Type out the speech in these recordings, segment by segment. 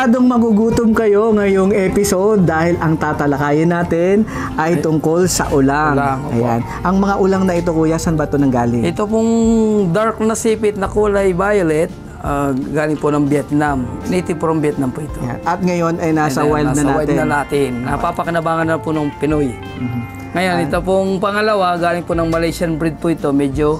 Siguradong magugutom kayo ngayong episode dahil ang tatalakayin natin ay tungkol sa ulang. Ayan. Ang mga ulang na ito, kuya, saan ba ito nanggaling? Ito pong dark na sipit na kulay violet, galing po ng Vietnam. Native from Vietnam po ito. Ayan. At ngayon ay nasa wild na natin. Napapakinabangan na po ng Pinoy. Ngayon, ito pong pangalawa, galing po ng Malaysian breed po ito. Medyo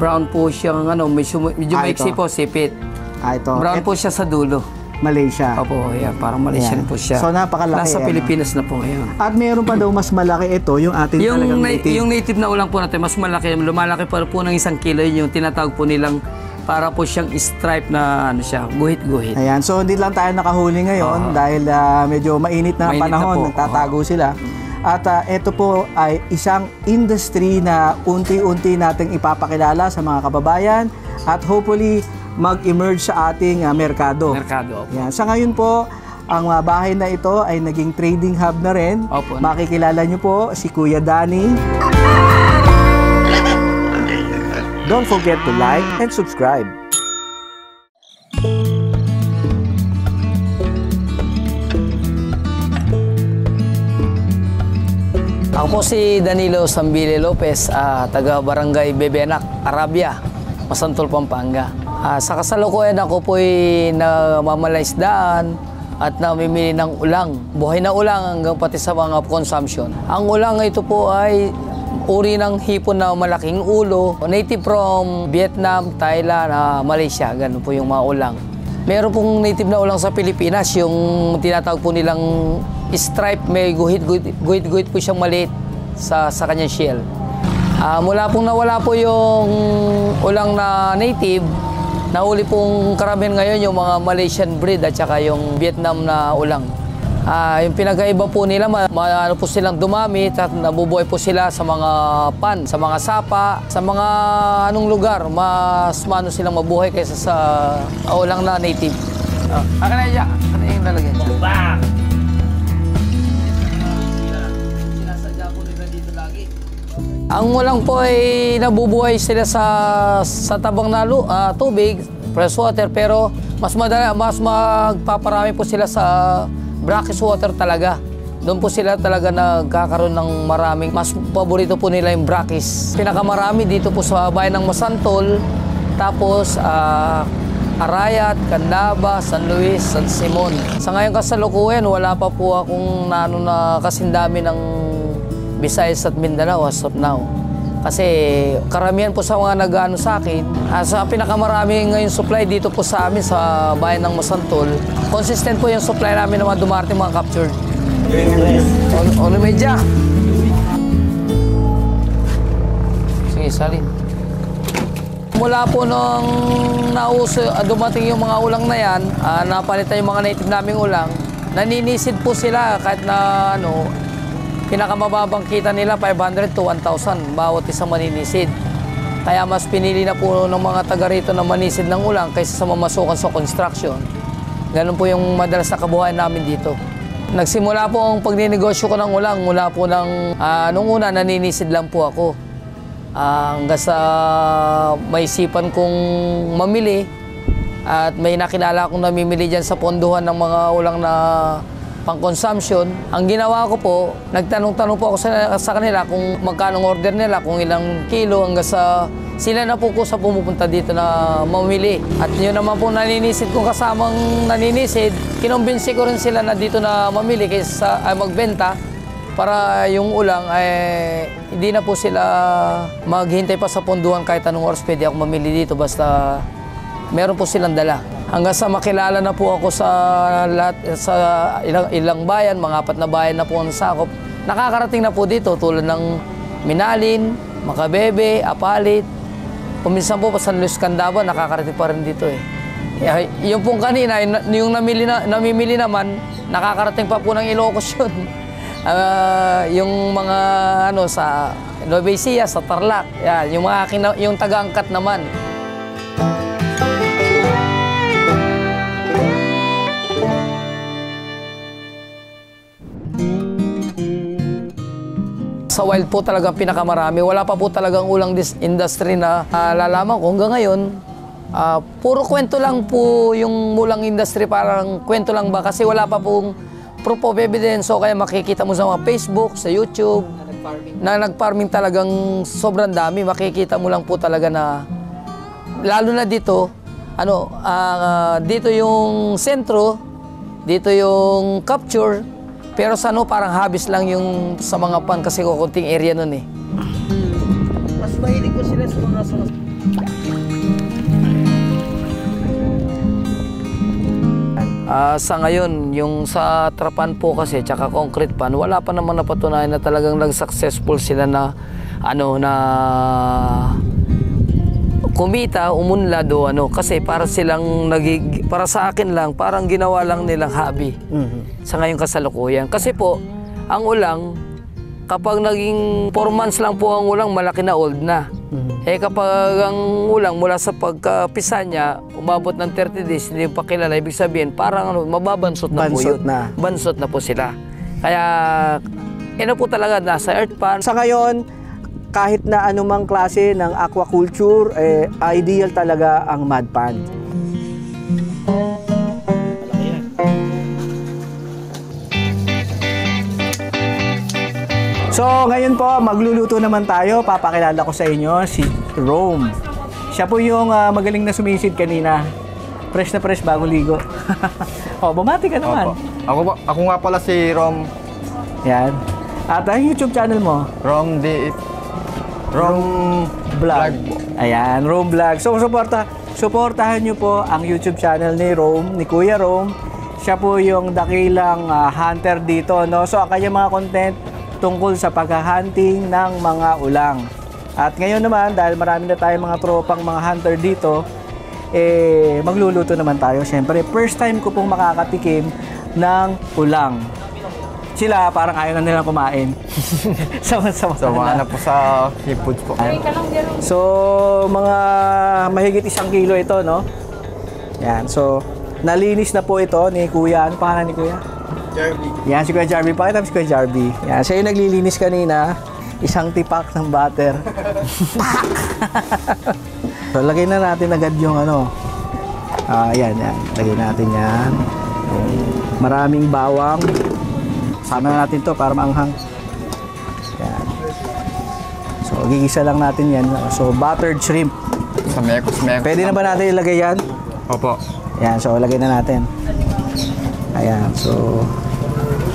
brown po siyang, medyo maiksi po, sipit. Ito. Brown po siya sa dulo. Malaysia. Opo, yan. Parang Malaysian po siya. So, napakalaki. Nasa Pilipinas na po ngayon. At meron pa daw mas malaki ito, yung ating talagang native. Yung native na ulang po natin, mas malaki. Lumalaki pa po ng 1 kilo. Yun yung tinatawag po nilang para po siyang stripe na guhit-guhit. Ayan. So, hindi lang tayo nakahuli ngayon dahil medyo mainit na panahon. Nagtatago sila. At ito po ay isang industry na unti-unti nating ipapakilala sa mga kababayan at hopefully mag-emerge sa ating merkado. Yan. Sa ngayon po, ang bahay na ito ay naging trading hub na rin. Opo. Makikilala nyo po si Kuya Danny. Don't forget to like and subscribe. Ako po si Danilo Sambile Lopez, taga Barangay Bebenak, Arabia, Masantol, Pampanga. Sa kasalukuyan ako po'y namamalaisdaan at namimili ng ulang. Buhay na ulang hanggang pati sa mga consumption. Ang ulang ito po ay uri ng hipon na malaking ulo. Native from Vietnam, Thailand, Malaysia. Ganun po yung mga ulang. Meron pong native na ulang sa Pilipinas, yung tinatawag po nilang stripe. May guhit-guhit po siyang maliit sa kanyang shell. Mula pong nawala po yung ulang na native, nahuli pong karamihan ngayon yung mga Malaysian breed at saka yung Vietnam na ulang. Yung pinagkaiba po nila, ano po silang dumami at nabubuhay po sila sa mga pan, sa mga sapa, sa mga anong lugar, mas mano silang mabuhay kaysa sa ulang na native. Akin na dyan. Ano yung lalagyan dyan? Sinasadya po nila dito lagi. Ang ulang po ay nabubuhay sila sa tabang na tubig, fresh water, pero mas magpaparami po sila sa brackish water talaga. Doon po sila talaga nagkakaroon ng maraming, mas paborito po nila yung brackish. Pinakamarami dito po sa bayan ng Masantol, tapos Arayat, Candaba, San Luis, San Simon. Sa ngayon kasalukuyan, wala pa po akong na kasindami ng Visayas at Mindanao as of now. Kasi karamihan po sa mga nag-ano sa akin, sa pinakamarami ngayon supply dito po sa amin sa bayan ng Masantol, consistent po yung supply namin ng mga dumarating mga captured. Ono medya. Sige, salin. Mula po nung dumating yung mga ulang na yan, napalitan yung mga native naming ulang, naninisid po sila kahit na pinakamababang kita nila 500 to 1,000 bawat isang maninisid. Kaya mas pinili na po ng mga taga rito na manisid ng ulang kaysa sa mamasukan sa construction. Ganun po yung madalas na kabuhayan namin dito. Nagsimula po ang pagninegosyo ko ng ulang mula po nung una naninisid lang po ako. Hanggang sa may isipan kong mamili at may nakilala akong namimili dyan sa ponduhan ng mga ulang na pang-consumption. Ang ginawa ko po, nagtanong-tanong po ako sa kanila kung magkano order nila, kung ilang kilo, hanggang sa sila na po ko sa pumupunta dito na mamili. At yun naman po naninisid kong kasamang naninisid, kinumbinsi ko rin sila na dito na mamili kaysa magbenta para yung ulang ay hindi na po sila maghintay pa sa ponduhan kahit anong oras pwede ako mamili dito basta meron po silang dala. Hanggang sa makilala na po ako sa ilang bayan, mga 4 na bayan na po ang sakop. Nakakarating na po dito tulad ng Minalin, Macabebe, Apalit. Kuminsan po pa San Luis, Candaba, nakakarating pa rin dito eh. Yung pong kanina, yung namimili naman, nakakarating pa po ng Ilocos yun. Yung mga sa Nueva Ecija, sa Tarlac, yan, yung taga-angkat naman. Sa wild po talagang pinakamarami. Wala pa po talagang ulang industry na lalaman ko hanggang ngayon. Puro kwento lang po yung mulang industry, parang kwento lang ba kasi wala pa pong proof of evidence, so kaya makikita mo sa mga Facebook, sa YouTube na nag-farming talagang sobrang dami, makikita mo lang po talaga na lalo na dito dito yung sentro, dito yung capture, pero sa parang habis lang yung sa mga pan kasi kukunting area nun eh. Mas mahilig ko sila sa mga sa ngayon, yung sa trapan po kasi, tsaka concrete pan, wala pa naman napatunayan na talagang nag-successful sila na, na kumita, umunlad o kasi para silang, para sa akin lang, parang ginawa lang nilang hobby sa ngayong kasalukuyan. Kasi po, ang ulang, kapag naging 4 months lang po ang ulang, malaki na old na. Kapag ang ulang mula sa pagkapisa niya, umabot ng 30 days, hindi pa kilala, ibig sabihin, parang mababansot na po yun. Bansot na po sila. Kaya, po talaga, nasa earth pan. Sa ngayon, kahit na anumang klase ng aquaculture, ideal talaga ang mud pond. So, ngayon po, magluluto naman tayo. Papakilala ko sa inyo si Rome. Siya po yung magaling na sumisid kanina. Fresh na fresh, bagong ligo. Bumati ka naman. Ako nga pala si Rom. Yan. At ang YouTube channel mo? Rom Vlog. Ayan, Rome Vlog. So, suportahan nyo po ang YouTube channel ni Rome, ni Kuya Rome. Siya po yung dakilang hunter dito, no? So, ang kanyang mga content tungkol sa pag-hunting ng mga ulang. At ngayon naman, dahil marami na tayong mga tropang mga hunter dito, magluluto naman tayo. Siyempre, first time ko pong makakatikim ng ulang. Sila, parang ayaw na nilang kumain. Sama-sama na po sa seafoods po. So, mga mahigit 1 kilo ito, no? Yan, so, nalinis na po ito ni Kuya. Ano pangalan ni Kuya? Jarby. Yan, si Kuya Jarby. Pakita mo si Kuya Jarby. Yan, siya yung naglilinis kanina. 1 tipak ng butter. Pak! So, lagay na natin agad yung yan. Lagay natin yan. Maraming bawang. Sama na natin to para maanghang. Yan. So, gigisa lang natin yan. So, buttered shrimp. Sa mekos. Pwede na ba natin ilagay yan? Opo. Yan, so lagay na natin. Ayan, so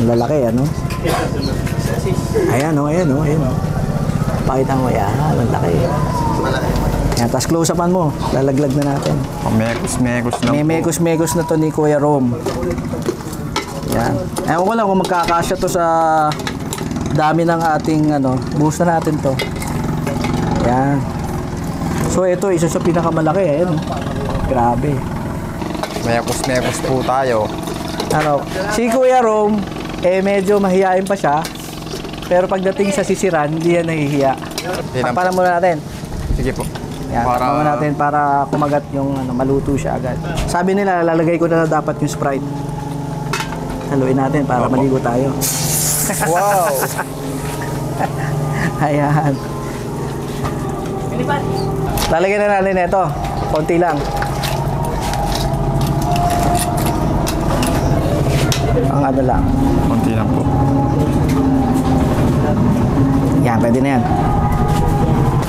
ang lalaki, Ayan. Pakita mo, yan, ang laki. Yan, tapos close-upan mo, lalaglag na natin. Mekos na May mekos na to ni Kuya Rome. Yan. Ewan ko lang kung magkakasya to sa dami ng ating, buhos na natin to. Yan. So, ito, isa sa pinakamalaki, Grabe. Mekos po tayo. Si Kuya Rome, medyo mahihain pa siya. Pero pagdating sa sisiran, hindi yan nahihiya. Takpanan muna natin. Sige po. Yan, takpanan muna natin para kumagat yung maluto siya agad. Sabi nila, lalagay ko na dapat yung Sprite. Haluin natin para maligo tayo. Wow! Ayan. Lalagyan na natin ito. Konti lang. Ang lang. Konti lang po. Yan, pwede na yan.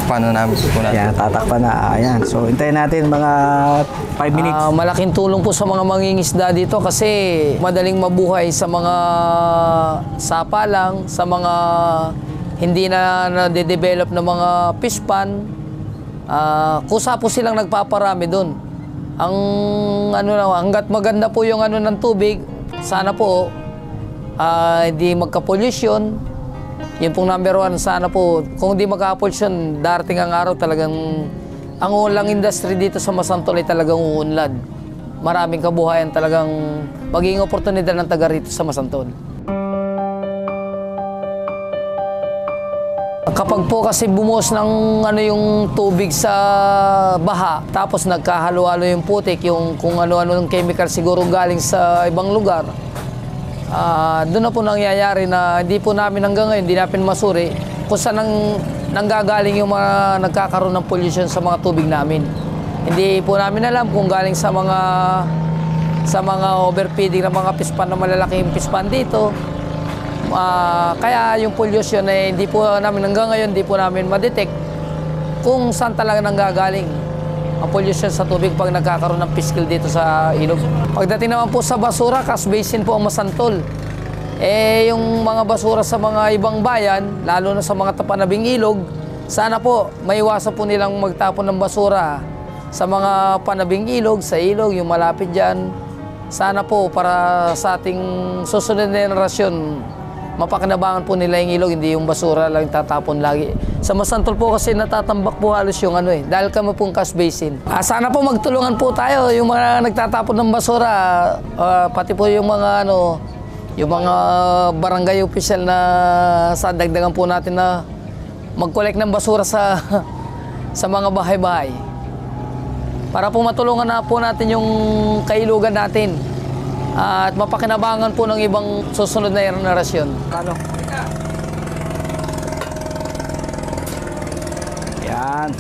Paano namin po natin? Yan, tatakpan na. Ayan. So, hintayin natin mga 5 minutes. Malaking tulong po sa mga mangingisda dito kasi madaling mabuhay sa mga sapa lang, sa mga hindi na nade-develop na mga fish pan. Kusa po silang nagpaparami doon. Ang hangga't maganda po yung ng tubig, sana po hindi magka-pollution. Yun pong number 1, sana po. Kung hindi magka-pollution, darating ang araw talagang ang ulang industry dito sa Masantol ay talagang uunlad. Maraming kabuhayan talagang magiging oportunidad ng taga rito sa Masantol. Kapag po kasi bumuhos ng yung tubig sa baha, tapos nagkahalo-halo yung putik, yung kung ano-ano ng chemical siguro galing sa ibang lugar, doon na po nangyayari na hindi po namin hanggang ngayon, hindi namin masuri kung saan nanggagaling yung mga nagkakaroon ng pollution sa mga tubig namin. Hindi po namin alam kung galing sa mga overfeeding ng mga pispan na malalaking pispan dito. Kaya yung pollution hindi po namin hanggang ngayon hindi po namin ma-detect kung saan talaga nanggagaling ang pollution sa tubig pag nagkakaroon ng piskil dito sa ilog. Pagdating naman po sa basura, cash basin po ang masantol. Yung mga basura sa mga ibang bayan, lalo na sa mga tapanabing ilog, sana po maiwasan po nilang magtapon ng basura sa mga panabing ilog, sa ilog, yung malapit dyan. Sana po para sa ating susunod na generasyon, mapakinabangan po nila yung ilog, hindi yung basura lang tatapon lagi. Sa Masantol po kasi natatambak po halos yung dahil kami pong cash basin. Sana po magtulungan po tayo, yung mga nagtatapon ng basura, pati po yung mga yung mga barangay official na sa dagdagan po natin na mag-collect ng basura sa mga bahay-bahay. Para po matulungan na po natin yung kailugan natin at mapakinabangan po ng ibang susunod na henerasyon. Ano? Yan.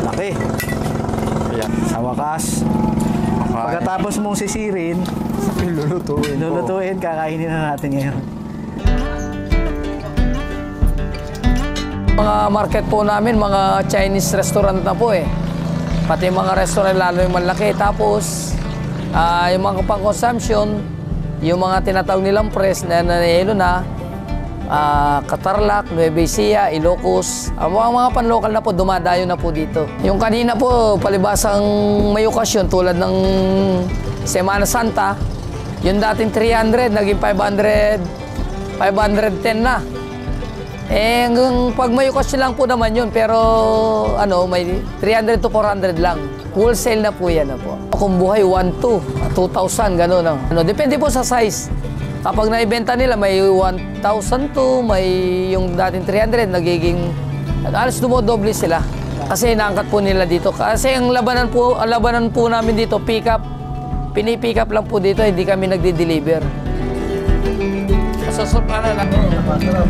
Laki. Ayan. Sa wakas, pagkatapos mong sisirin, lulutuin, kakainin na natin ngayon. Mga market po namin, mga Chinese restaurant na po Pati mga restaurant lalo yung malaki. Tapos, yung mga pang-consumption, yung mga tinatawag nilang press na nanihilo na, Catarlac, Nueva Ecija, Ilocos, ang mga panlokal na po, dumadayo na po dito. Yung kanina po, palibasang may okasyon tulad ng Semana Santa, yung dating 300, naging 510 na. Hanggang pag may okasyon lang po naman yun, pero may 300 to 400 lang. Wholesale na po yan po. Kung buhay, 1,200, 2,000, gano'n. Depende po sa size. Kapag naibenta nila, may 1,002, may yung dating 300, nagiging, alas dumodoble sila. Kasi inaangkat po nila dito. Kasi ang labanan po namin dito, pick up. Pini-pick up lang po dito, hindi kami nagdi-deliver. Masasarap lang.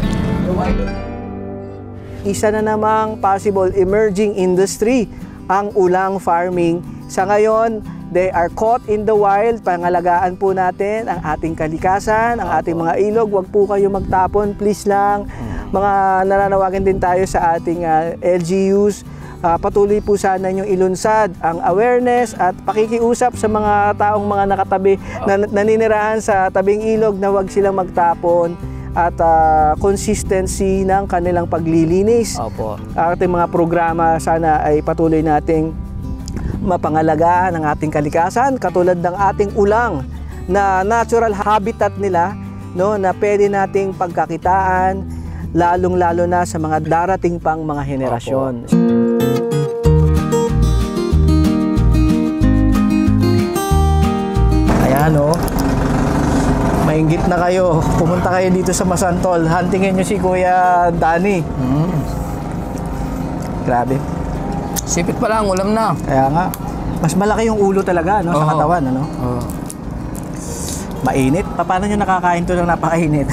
Isa na namang possible emerging industry ang ulang farming. Sa ngayon, they are caught in the wild. Pangalagaan po natin ang ating kalikasan, ang ating mga ilog. Huwag po kayo magtapon, please lang. Mga nananawagan din tayo sa ating LGUs. Patuloy po sana yung ilunsad ang awareness at pakikiusap sa mga taong mga nakatabi na naninirahan sa tabing ilog na huwag silang magtapon at consistency ng kanilang paglilinis. Opo. Ating mga programa sana ay patuloy nating mapangalagaan ang ating kalikasan katulad ng ating ulang na natural habitat nila, na pwede nating pagkakitaan lalong-lalo na sa mga darating pang mga henerasyon. Ayan mainggit na kayo. Pumunta kayo dito sa Masantol. Huntingin nyo si Kuya Danny. Grabe. Sipit pa lang, ulam na. Kaya nga. Mas malaki yung ulo talaga sa katawan. Mainit. Paano nyo nakakain to ng napakainit?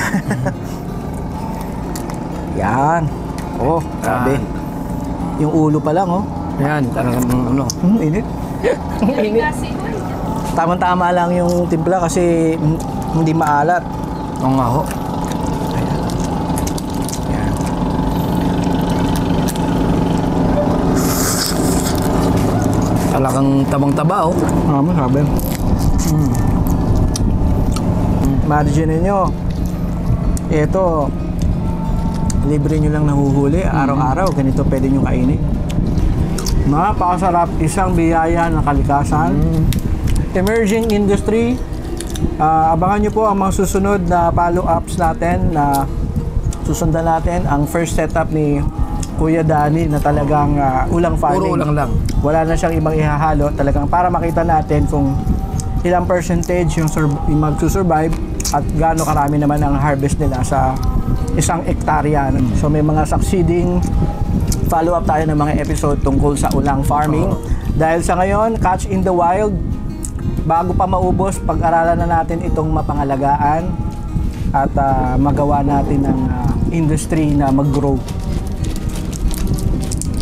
Yan. Grabe. Yung ulo pa lang, Yan, talagang init. Init. Tama-tama lang yung timpla kasi hindi maalat. Oo nga ho. Yan. Talagang tabang-taba Sabi. Imagine ninyo, ito, libre nyo lang nahuhuli, araw-araw, ganito pwede nyo kainin. Napakasarap, isang biyaya ng kalikasan. Emerging industry, abangan nyo po ang mga susunod na follow-ups natin na susundan natin ang first setup ni Kuya Danny na talagang ulang farming. Puro ulang lang. Wala na siyang ibang ihahalo, talagang para makita natin kung ilang percentage yung magsusurvive at gaano karami naman ang harvest nila sa isang hektarya. So may mga succeeding follow-up tayo ng mga episode tungkol sa ulang farming. Dahil sa ngayon, Catch in the Wild, bago pa maubos, pag-aralan na natin itong mapangalagaan. at magawa natin ng industry na mag-grow.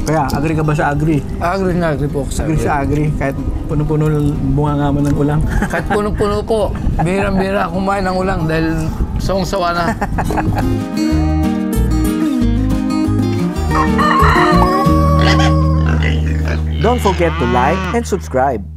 Kaya, agree ka ba sa agree? Agree na agree po ako sa Agree sa agree, kahit puno-puno bunga nga man ng ulang. Kahit puno-puno po, bihirang-bihira kumain ng ulang dahil sawang-sawa na. Don't forget to like and subscribe.